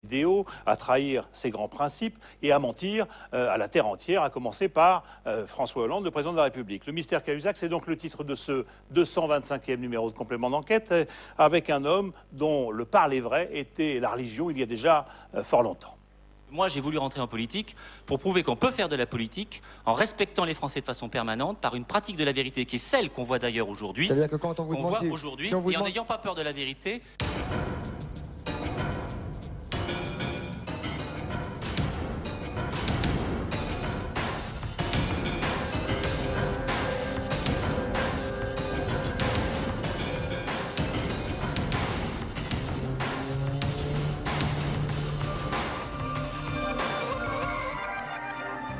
idéaux, à trahir ses grands principes et à mentir à la terre entière, à commencer par François Hollande, le président de la République. Le mystère Cahuzac, c'est donc le titre de ce 225e numéro de complément d'enquête, avec un homme dont le parler vrai était la religion il y a déjà fort longtemps. Moi, j'ai voulu rentrer en politique pour prouver qu'on peut faire de la politique en respectant les Français de façon permanente par une pratique de la vérité qui est celle qu'on voit d'ailleurs aujourd'hui. C'est-à-dire que quand on vous demande et en n'ayant pas peur de la vérité.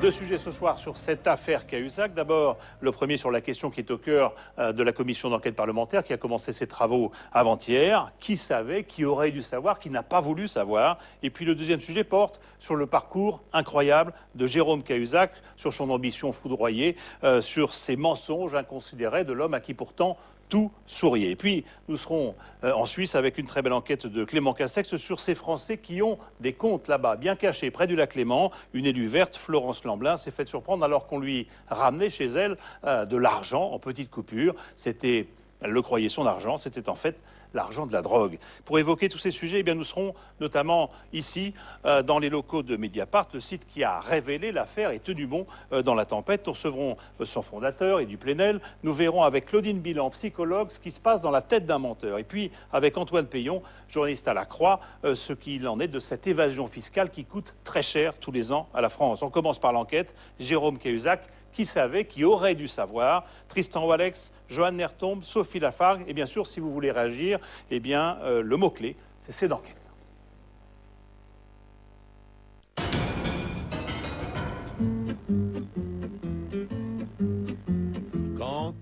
Deux sujets ce soir sur cette affaire Cahuzac. D'abord, le premier sur la question qui est au cœur de la commission d'enquête parlementaire qui a commencé ses travaux avant-hier. Qui savait, qui aurait dû savoir, qui n'a pas voulu savoir. Et puis le deuxième sujet porte sur le parcours incroyable de Jérôme Cahuzac, sur son ambition foudroyée, sur ses mensonges inconsidérés de l'homme à qui pourtant tout souriait. Et puis, nous serons en Suisse avec une très belle enquête de Clément Cassex sur ces Français qui ont des comptes là-bas, bien cachés, près du lac Léman. Une élue verte, Florence Lamblin, s'est faite surprendre alors qu'on lui ramenait chez elle de l'argent en petites coupures. C'était, elle le croyait, son argent, c'était en fait l'argent de la drogue. Pour évoquer tous ces sujets, eh bien, nous serons notamment ici, dans les locaux de Mediapart, le site qui a révélé l'affaire et tenu bon dans la tempête. Nous recevrons son fondateur, Edu Plenel. Nous verrons avec Claudine Bilan, psychologue, ce qui se passe dans la tête d'un menteur. Et puis, avec Antoine Payon, journaliste à la Croix, ce qu'il en est de cette évasion fiscale qui coûte très cher tous les ans à la France. On commence par l'enquête. Jérôme Cahuzac, qui savait, qui aurait dû savoir. Tristan Walex, Joanne Nertombe, Sophie Lafargue. Et bien sûr, si vous voulez réagir, eh bien, le mot-clé, c'est d'enquête.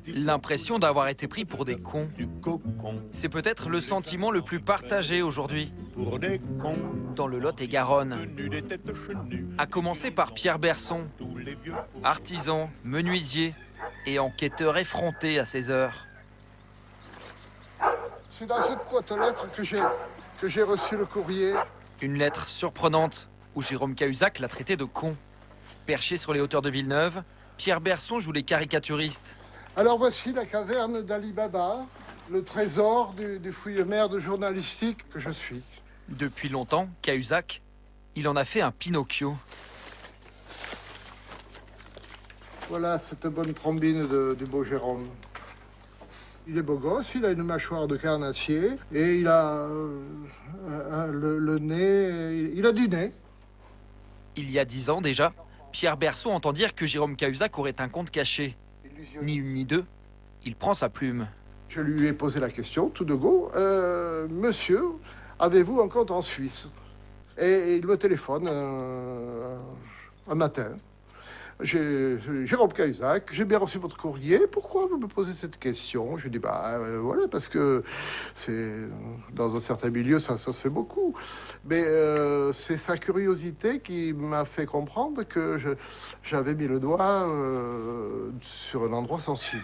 L'impression d'avoir été pris pour des cons. C'est peut-être le sentiment le plus partagé aujourd'hui. Dans le Lot-et-Garonne. À commencer par Pierre Berson, artisan, menuisier et enquêteur effronté à ses heures. C'est dans cette boîte aux lettres que j'ai reçu le courrier. Une lettre surprenante où Jérôme Cahuzac l'a traité de con. Perché sur les hauteurs de Villeneuve, Pierre Berson joue les caricaturistes. Alors voici la caverne d'Ali Baba, le trésor du fouille-merde de journalistique que je suis. Depuis longtemps, Cahuzac, il en a fait un Pinocchio. Voilà cette bonne trombine du beau Jérôme. Il est beau gosse, il a une mâchoire de carnassier et il a le nez, il a du nez. Il y a 10 ans déjà, Pierre Berson entend dire que Jérôme Cahuzac aurait un compte caché. Ni une ni deux, il prend sa plume. Je lui ai posé la question, tout de go. Monsieur, avez-vous un compte en Suisse? Et il me téléphone un matin. Jérôme Cahuzac, j'ai bien reçu votre courrier. Pourquoi vous me posez cette question? Je dis, voilà, parce que c'est dans un certain milieu, ça se fait beaucoup. Mais c'est sa curiosité qui m'a fait comprendre que j'avais mis le doigt sur un endroit sensible.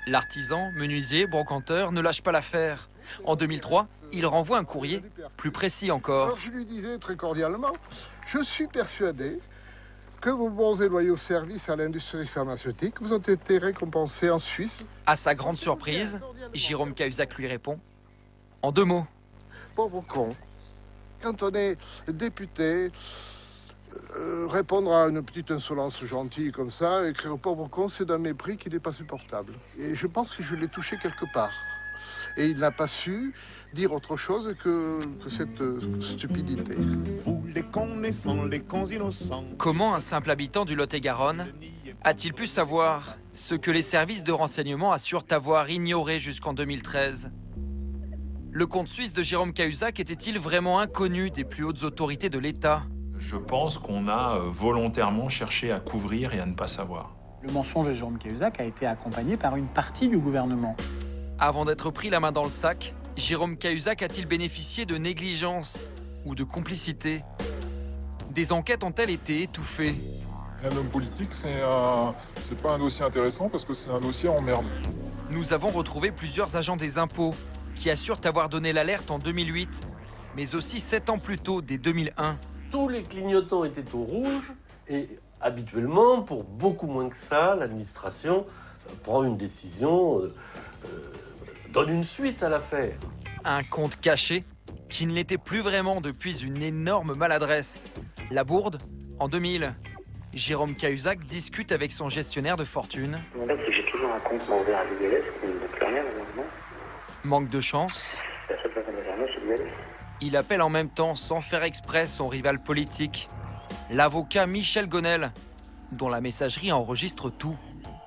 L'artisan, menuisier, brocanteur ne lâche pas l'affaire. En 2003, il renvoie un courrier, plus précis encore. Alors je lui disais très cordialement, je suis persuadé que vos bons et loyaux services à l'industrie pharmaceutique vous ont été récompensés en Suisse. À sa grande surprise, Jérôme Cahuzac lui répond en 2 mots. Pauvre con. Quand on est député, répondre à une petite insolence gentille comme ça, écrire pauvre con, c'est d'un mépris qui n'est pas supportable. Et je pense que je l'ai touché quelque part. Et il n'a pas su dire autre chose que cette stupidité. Vous les connaissant, les cons innocents. Comment un simple habitant du Lot-et-Garonne a-t-il pu savoir ce que les services de renseignement assurent avoir ignoré jusqu'en 2013 ? Le compte suisse de Jérôme Cahuzac était-il vraiment inconnu des plus hautes autorités de l'État ? Je pense qu'on a volontairement cherché à couvrir et à ne pas savoir. Le mensonge de Jérôme Cahuzac a été accompagné par une partie du gouvernement. Avant d'être pris la main dans le sac, Jérôme Cahuzac a-t-il bénéficié de négligence ou de complicité ? Des enquêtes ont-elles été étouffées ? Un homme politique, c'est pas un dossier intéressant parce que c'est un dossier en merde. Nous avons retrouvé plusieurs agents des impôts qui assurent avoir donné l'alerte en 2008 mais aussi 7 ans plus tôt, dès 2001. Tous les clignotants étaient au rouge et habituellement, pour beaucoup moins que ça, l'administration prend une décision, donne une suite à l'affaire. Un compte caché qui ne l'était plus vraiment depuis une énorme maladresse. La bourde, en 2000. Jérôme Cahuzac discute avec son gestionnaire de fortune. En fait, c'est que j'ai toujours un compte ouvert à l'UBS, qui ne plus rien malheureusement. Manque de chance. La seule personne concernée, c'est l'UBS. Il appelle en même temps, sans faire exprès, son rival politique, l'avocat Michel Gonel, dont la messagerie enregistre tout.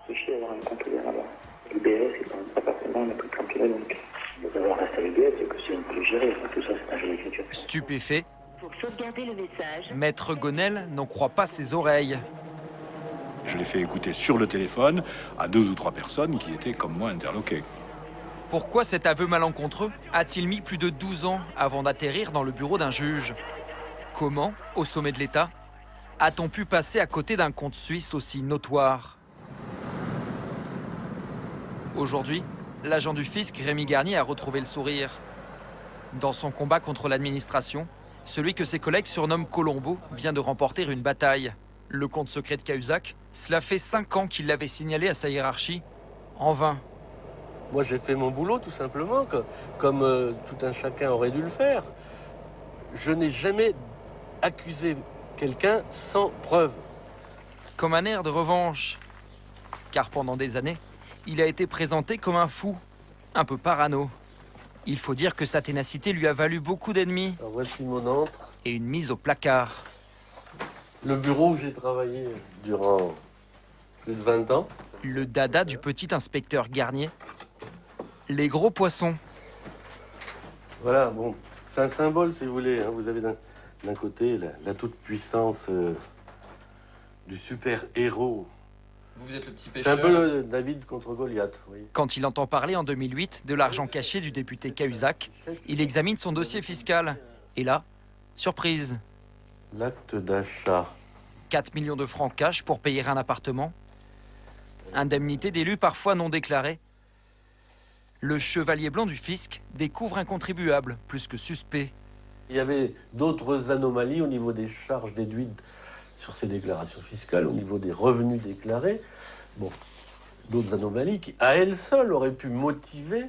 C'est chier d'avoir un compte ouvert là-bas. L'UBS, c'est quand même pas forcément un truc compilé, donc de devoir rester à l'UBS, c'est que c'est une plus gérée. Tout ça, c'est un jeu d'écriture. Stupéfait, Pour sauvegarder le message, Maître Gonel n'en croit pas ses oreilles. Je l'ai fait écouter sur le téléphone à 2 ou 3 personnes qui étaient comme moi interloquées. Pourquoi cet aveu malencontreux a-t-il mis plus de 12 ans avant d'atterrir dans le bureau d'un juge? Comment, au sommet de l'État, a-t-on pu passer à côté d'un compte suisse aussi notoire? Aujourd'hui, l'agent du fisc Rémi Garnier a retrouvé le sourire. Dans son combat contre l'administration, celui que ses collègues surnomment Colombo vient de remporter une bataille. Le compte secret de Cahuzac, cela fait 5 ans qu'il l'avait signalé à sa hiérarchie, en vain. Moi, j'ai fait mon boulot, tout simplement, comme tout un chacun aurait dû le faire. Je n'ai jamais accusé quelqu'un sans preuve. Comme un air de revanche. Car pendant des années, il a été présenté comme un fou, un peu parano. Il faut dire que sa ténacité lui a valu beaucoup d'ennemis. Alors, voici mon antre. Et une mise au placard. Le bureau où j'ai travaillé durant plus de 20 ans. Le dada du petit inspecteur Garnier. Les gros poissons. Voilà, bon, c'est un symbole, si vous voulez. Hein. Vous avez d'un côté la toute-puissance du super-héros. Vous êtes le petit C'est pêcheur. un peu David contre Goliath, vous voyez. Quand il entend parler en 2008 de l'argent caché du député Cahuzac, il examine son dossier fiscal. Et là, surprise. L'acte d'achat. 4 millions de francs cash pour payer un appartement. Indemnité d'élu parfois non déclarée. Le chevalier blanc du fisc découvre un contribuable plus que suspect. Il y avait d'autres anomalies au niveau des charges déduites sur ces déclarations fiscales, au niveau des revenus déclarés. Bon, d'autres anomalies qui, à elles seules, auraient pu motiver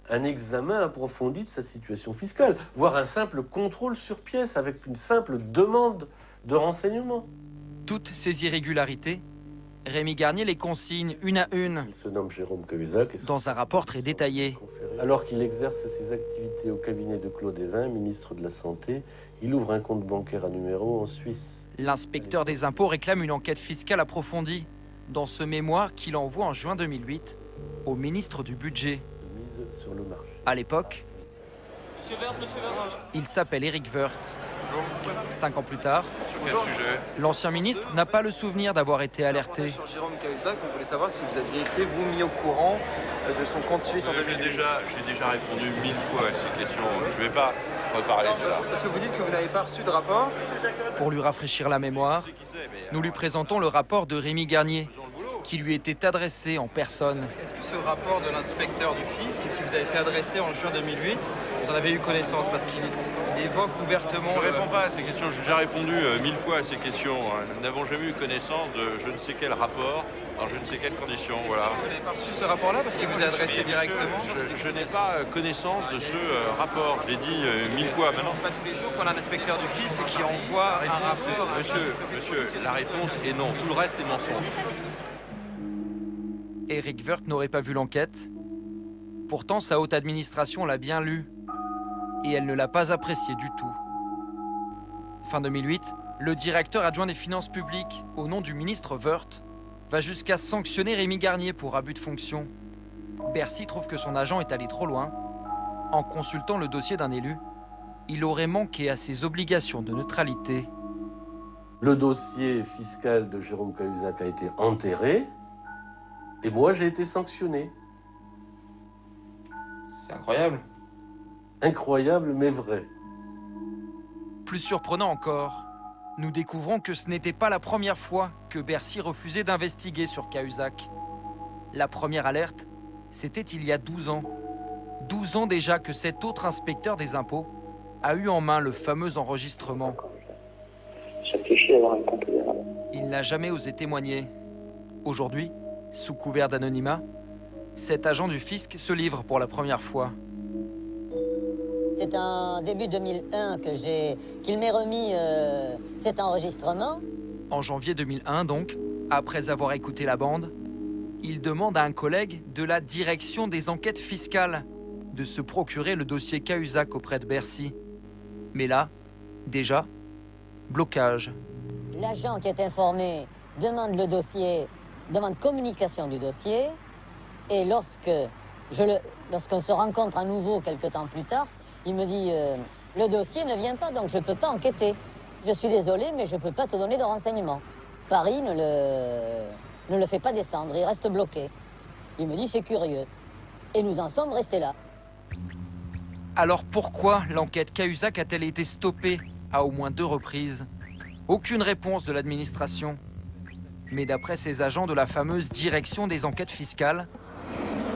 un examen approfondi de sa situation fiscale, voire un simple contrôle sur pièce avec une simple demande de renseignement. Toutes ces irrégularités, Rémi Garnier les consigne une à une. Il se nomme Jérôme Cahuzac. Dans un rapport très détaillé. Alors qu'il exerce ses activités au cabinet de Claude Évin, ministre de la Santé, il ouvre un compte bancaire à numéro en Suisse. L'inspecteur des impôts réclame une enquête fiscale approfondie dans ce mémoire qu'il envoie en juin 2008 au ministre du Budget. Mise sur le marché. À l'époque, il s'appelle Éric Woerth. 5 ans plus tard, sur quel sujet? L'ancien ministre n'a pas le souvenir d'avoir été alerté. Sur Jérôme Cahuzac, on voulait savoir si vous aviez été, vous, mis au courant de son compte suisse en 2008. J'ai déjà répondu 1000 fois à ces questions. Je ne vais pas reparler de ça. Parce que vous dites que vous n'avez pas reçu de rapport. Pour lui rafraîchir la mémoire, nous lui présentons le rapport de Rémi Garnier, qui lui était adressé en personne. Est-ce que ce rapport de l'inspecteur du fisc qui vous a été adressé en juin 2008, vous en avez eu connaissance? Parce qu'il évoque ouvertement... Je ne réponds pas à ces questions. J'ai déjà répondu 1000 fois à ces questions. Nous n'avons jamais eu connaissance de je ne sais quel rapport, dans je ne sais quelles conditions. Voilà. Vous n'avez pas reçu ce rapport-là parce qu'il vous a adressé directement? Je n'ai pas connaissance de ce rapport. Je l'ai dit 1000 fois maintenant. Pas tous les jours qu'on a un inspecteur du fisc qui envoie un rapport... Monsieur, la réponse est non. Tout le reste est mensonge. Éric Woerth n'aurait pas vu l'enquête. Pourtant, sa haute administration l'a bien lu. Et elle ne l'a pas apprécié du tout. Fin 2008, le directeur adjoint des finances publiques, au nom du ministre Woerth, va jusqu'à sanctionner Rémi Garnier pour abus de fonction. Bercy trouve que son agent est allé trop loin. En consultant le dossier d'un élu, il aurait manqué à ses obligations de neutralité. Le dossier fiscal de Jérôme Cahuzac a été enterré. Et moi, j'ai été sanctionné. C'est incroyable. Incroyable, mais vrai. Plus surprenant encore, nous découvrons que ce n'était pas la première fois que Bercy refusait d'investiguer sur Cahuzac. La première alerte, c'était il y a 12 ans. 12 ans déjà que cet autre inspecteur des impôts a eu en main le fameux enregistrement. Je réfléchis à avoir un compte ouvert. Il n'a jamais osé témoigner. Aujourd'hui, sous couvert d'anonymat, cet agent du fisc se livre pour la première fois. C'est en début 2001 qu'il m'ait remis cet enregistrement. En janvier 2001 donc, après avoir écouté la bande, il demande à un collègue de la direction des enquêtes fiscales de se procurer le dossier Cahuzac auprès de Bercy. Mais là, déjà, blocage. L'agent qui est informé demande le dossier, demande communication du dossier, et lorsqu'on se rencontre à nouveau quelques temps plus tard, il me dit le dossier ne vient pas, donc je ne peux pas enquêter. Je suis désolé, mais je ne peux pas te donner de renseignements. Paris ne le fait pas descendre, il reste bloqué. Il me dit c'est curieux. Et nous en sommes restés là. Alors pourquoi l'enquête Cahuzac a-t-elle été stoppée à au moins 2 reprises? Aucune réponse de l'administration. Mais d'après ces agents de la fameuse direction des enquêtes fiscales,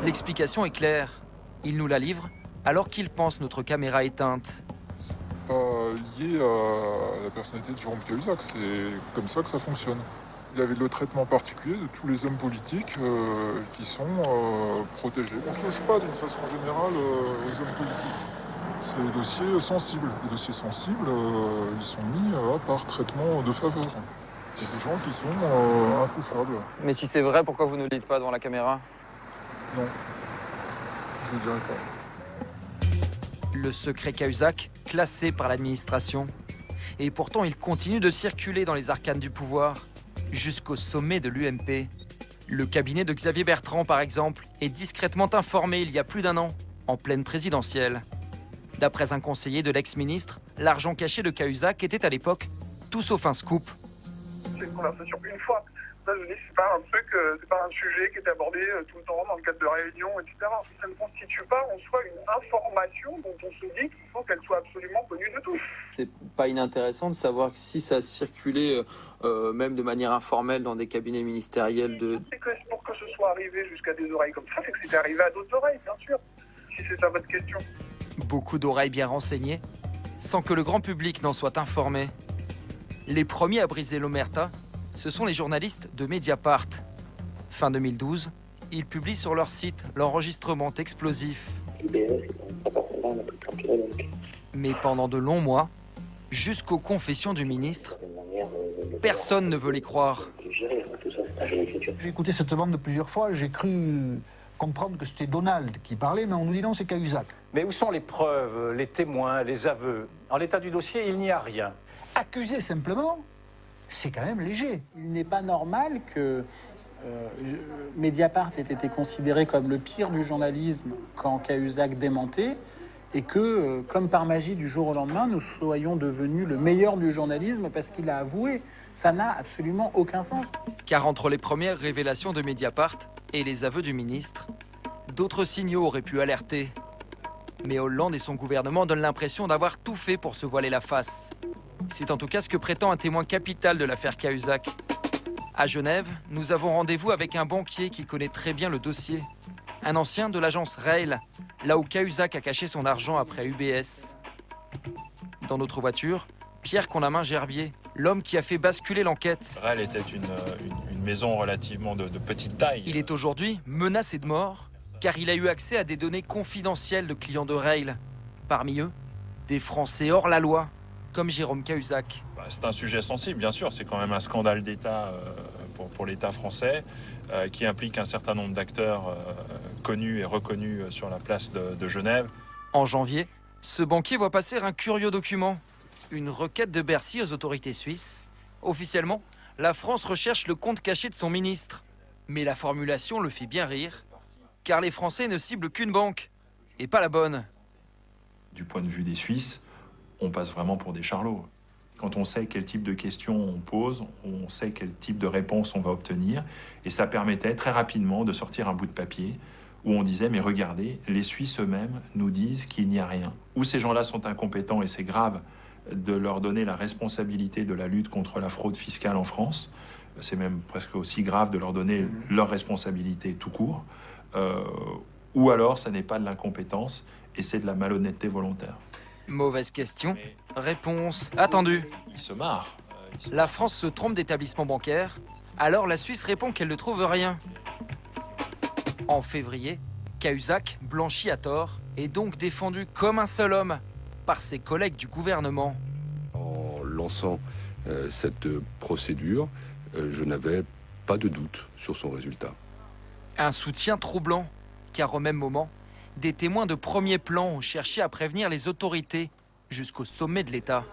l'explication est claire. Ils nous la livrent alors qu'ils pensent notre caméra éteinte. C'est pas lié à la personnalité de Jérôme Cahuzac, c'est comme ça que ça fonctionne. Il avait le traitement particulier de tous les hommes politiques qui sont protégés. On ne touche pas d'une façon générale aux hommes politiques. C'est des dossiers sensibles. Les dossiers sensibles, ils sont mis par traitement de faveur. C'est des gens qui sont intouchables. Mais si c'est vrai, pourquoi vous ne le dites pas devant la caméra? Non, je ne dirais pas. Le secret Cahuzac, classé par l'administration. Et pourtant, il continue de circuler dans les arcanes du pouvoir, jusqu'au sommet de l'UMP. Le cabinet de Xavier Bertrand, par exemple, est discrètement informé il y a plus d'1 an, en pleine présidentielle. D'après un conseiller de l'ex-ministre, l'argent caché de Cahuzac était à l'époque tout sauf un scoop. C'est une conversation une fois. Ça, je dis, c'est pas un truc, c'est pas un sujet qui est abordé tout le temps dans le cadre de réunions, etc. Ça ne constitue pas en soi une information dont on se dit qu'il faut qu'elle soit absolument connue de tous. C'est pas inintéressant de savoir si ça circulait même de manière informelle dans des cabinets ministériels de... C'est que pour que ce soit arrivé jusqu'à des oreilles comme ça, c'est que c'était arrivé à d'autres oreilles, bien sûr, si c'est ça votre question. Beaucoup d'oreilles bien renseignées, sans que le grand public n'en soit informé. Les premiers à briser l'omerta, ce sont les journalistes de Mediapart. Fin 2012, ils publient sur leur site l'enregistrement explosif. Mais pendant de longs mois, jusqu'aux confessions du ministre, personne ne veut les croire. J'ai écouté cette bande plusieurs fois, j'ai cru comprendre que c'était Donald qui parlait, mais on nous dit non, c'est Cahuzac. Mais où sont les preuves, les témoins, les aveux? En l'état du dossier, il n'y a rien. Accuser simplement, c'est quand même léger. Il n'est pas normal que Mediapart ait été considéré comme le pire du journalisme quand Cahuzac démentait, et que, comme par magie du jour au lendemain, nous soyons devenus le meilleur du journalisme parce qu'il a avoué. Ça n'a absolument aucun sens. Car entre les premières révélations de Mediapart et les aveux du ministre, d'autres signaux auraient pu alerter. Mais Hollande et son gouvernement donnent l'impression d'avoir tout fait pour se voiler la face. C'est en tout cas ce que prétend un témoin capital de l'affaire Cahuzac. À Genève, nous avons rendez-vous avec un banquier qui connaît très bien le dossier. Un ancien de l'agence Rail, là où Cahuzac a caché son argent après UBS. Dans notre voiture, Pierre Condamin-Gerbier, l'homme qui a fait basculer l'enquête. Rail était une maison relativement de petite taille. Il est aujourd'hui menacé de mort, car il a eu accès à des données confidentielles de clients de Rail. Parmi eux, des Français hors la loi, comme Jérôme Cahuzac. C'est un sujet sensible, bien sûr. C'est quand même un scandale d'État pour l'État français qui implique un certain nombre d'acteurs connus et reconnus sur la place de Genève. En janvier, ce banquier voit passer un curieux document. Une requête de Bercy aux autorités suisses. Officiellement, la France recherche le compte caché de son ministre. Mais la formulation le fait bien rire, car les Français ne ciblent qu'une banque, et pas la bonne. Du point de vue des Suisses, on passe vraiment pour des charlots. Quand on sait quel type de questions on pose, on sait quel type de réponse on va obtenir. Et ça permettait très rapidement de sortir un bout de papier où on disait « Mais regardez, les Suisses eux-mêmes nous disent qu'il n'y a rien. » Ou ces gens-là sont incompétents et c'est grave de leur donner la responsabilité de la lutte contre la fraude fiscale en France. C'est même presque aussi grave de leur donner leur responsabilité tout court. Ou alors, ça n'est pas de l'incompétence et c'est de la malhonnêteté volontaire. Mauvaise question. Réponse attendue. Il se marre. La France se trompe d'établissement bancaire, alors la Suisse répond qu'elle ne trouve rien. En février, Cahuzac, blanchi à tort, est donc défendu comme un seul homme par ses collègues du gouvernement. En lançant cette procédure, je n'avais pas de doute sur son résultat. Un soutien troublant, car au même moment, des témoins de premier plan ont cherché à prévenir les autorités jusqu'au sommet de l'État.